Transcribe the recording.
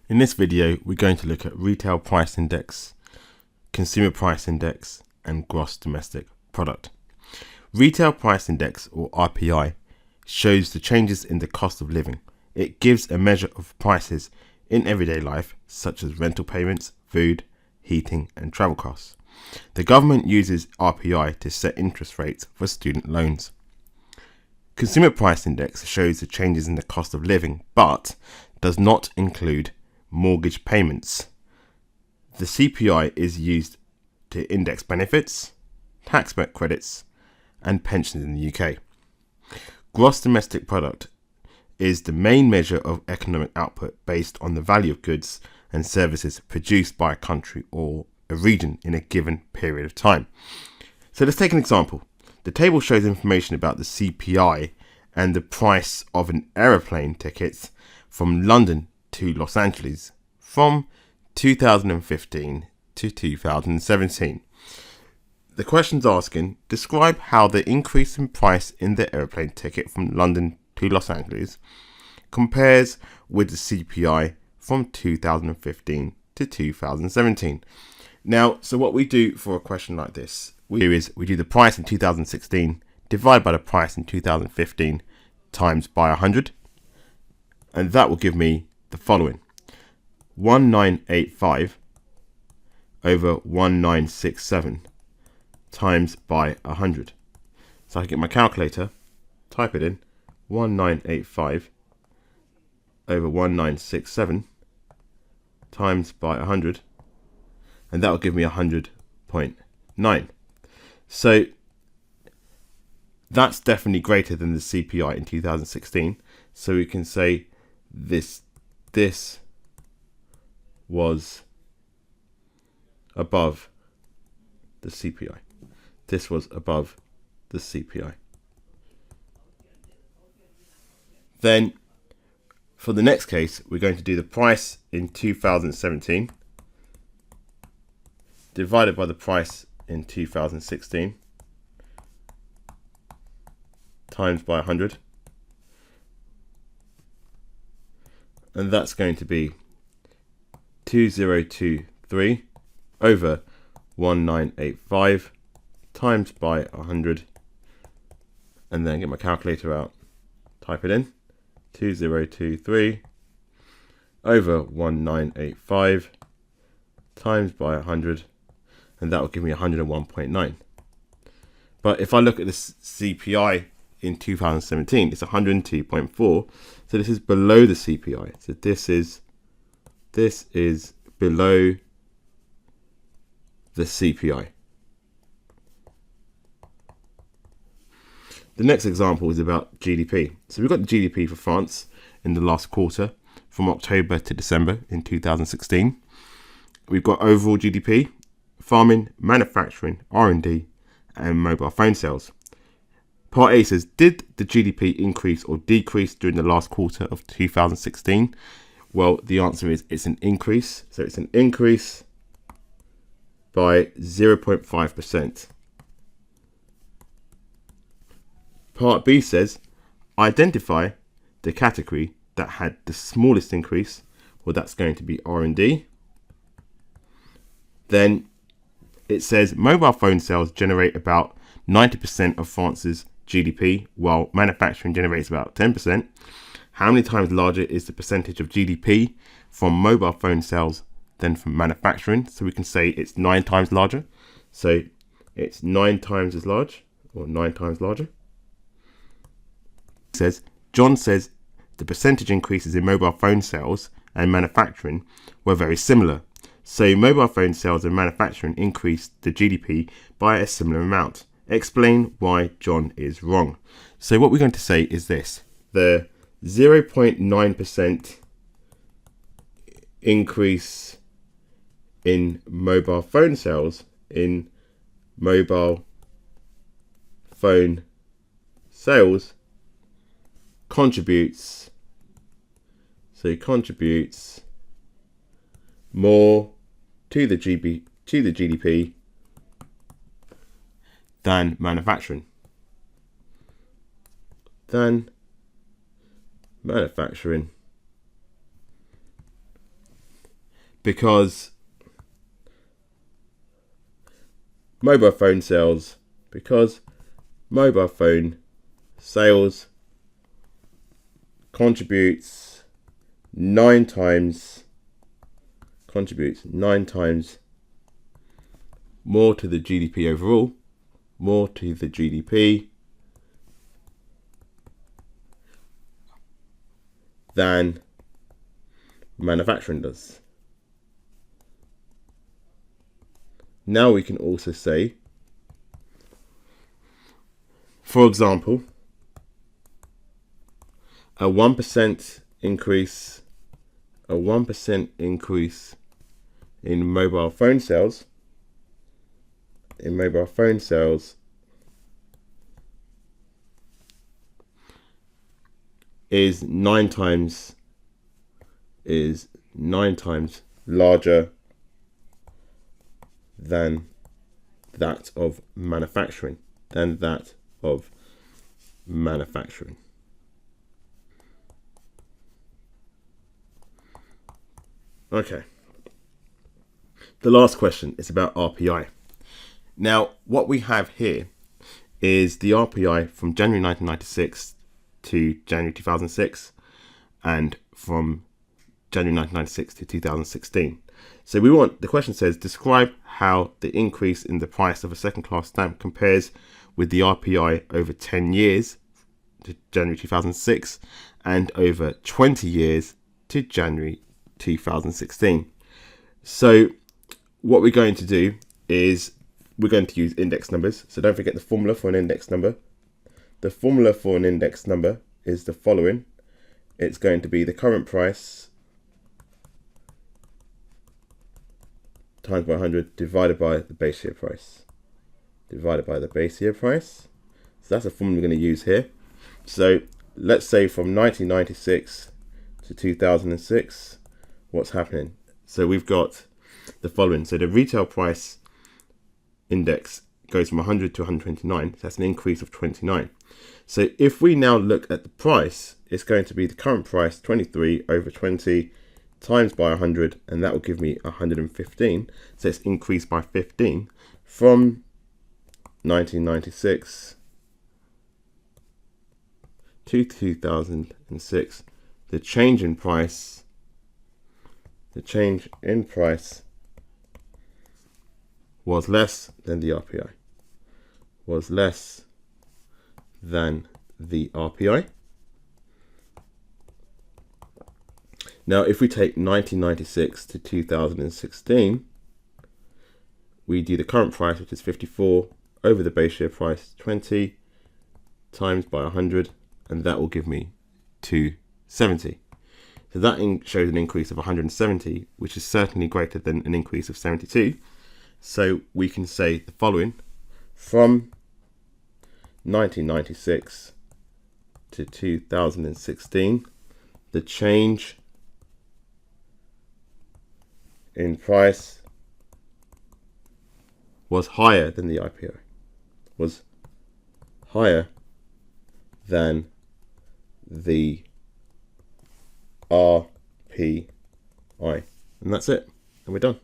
In this video, we're going to look at Retail Price Index, Consumer Price Index, and Gross Domestic Product. Retail Price Index, or RPI, shows the changes in the cost of living. It gives a measure of prices in everyday life, such as rental payments, food, heating, and travel costs. The government uses RPI to set interest rates for student loans. Consumer Price Index shows the changes in the cost of living, but does not include mortgage payments. The CPI is used to index benefits, tax credits, and pensions in the UK. Gross domestic product is the main measure of economic output based on the value of goods and services produced by a country or a region in a given period of time. So let's take an example. The table shows information about the CPI and the price of an aeroplane ticket from London to Los Angeles from 2015 to 2017. The question's asking, describe how the increase in price in the aeroplane ticket from London to Los Angeles compares with the CPI from 2015 to 2017. Now, so what we do for a question like this, we do the price in 2016 divided by the price in 2015 times by 100, and that will give me the following: 1985 over 1967 times by 100. So I can get my calculator, type it in, 1985 over 1967 times by 100, and that will give me 100.9. So that's definitely greater than the CPI in 2016. So we can say this was above the CPI. This was above the CPI. Then for the next case, we're going to do the price in 2017 divided by the price in 2016 times by 100, and that's going to be 2023 over 1985 times by 100, and then get my calculator out, type it in, 2023 over 1985 times by 100, and that will give me 101.9. But if I look at the CPI in 2017, it's 102.4, so this is below the CPI. So this is below the CPI. The next example is about GDP. So we've got the GDP for France in the last quarter from October to December in 2016. We've got overall GDP, farming, manufacturing, R&D, and mobile phone sales. Part A says, did the GDP increase or decrease during the last quarter of 2016? Well, the answer is it's an increase. So it's an increase by 0.5%. Part B says, identify the category that had the smallest increase. Well, that's going to be R&D. Then it says mobile phone sales generate about 90% of France's GDP, while manufacturing generates about 10%. How many times larger is the percentage of GDP from mobile phone sales than from manufacturing? So we can say it's 9 times larger. So it's 9 times as large, or 9 times larger. It says, John says the percentage increases in mobile phone sales and manufacturing were very similar. So mobile phone sales and manufacturing increased the GDP by a similar amount. Explain why John is wrong. So what we're going to say is this: the 0.9% increase in mobile phone sales contributes more to the GDP than manufacturing. because mobile phone sales contributes nine times more to the GDP overall, than manufacturing does. Now we can also say, for example, a 1% increase in mobile phone sales is nine times larger than that of manufacturing. Okay. The last question is about RPI. Now, what we have here is the RPI from January 1996 to January 2006, and from January 1996 to 2016. So the question says, describe how the increase in the price of a second-class stamp compares with the RPI over 10 years to January 2006 and over 20 years to January 2016. So what we're going to do is we're going to use index numbers. So don't forget the formula for an index number. The formula for an index number is the following. It's going to be the current price times by 100 divided by the base year price. So that's the formula we're going to use here. So let's say from 1996 to 2006, what's happening? So we've got the following. So the retail price index goes from 100 to 129. So that's an increase of 29. So if we now look at the price, it's going to be the current price 23 over 20 times by 100, and that will give me 115. So it's increased by 15 from 1996 to 2006. The change in price was less than the RPI. Now, if we take 1996 to 2016, we do the current price, which is 54, over the base year price 20 times by 100, and that will give me 270. So that shows an increase of 170, which is certainly greater than an increase of 72. So we can say the following: from 1996 to 2016, the change in price was higher than the RPI. And that's it. And we're done.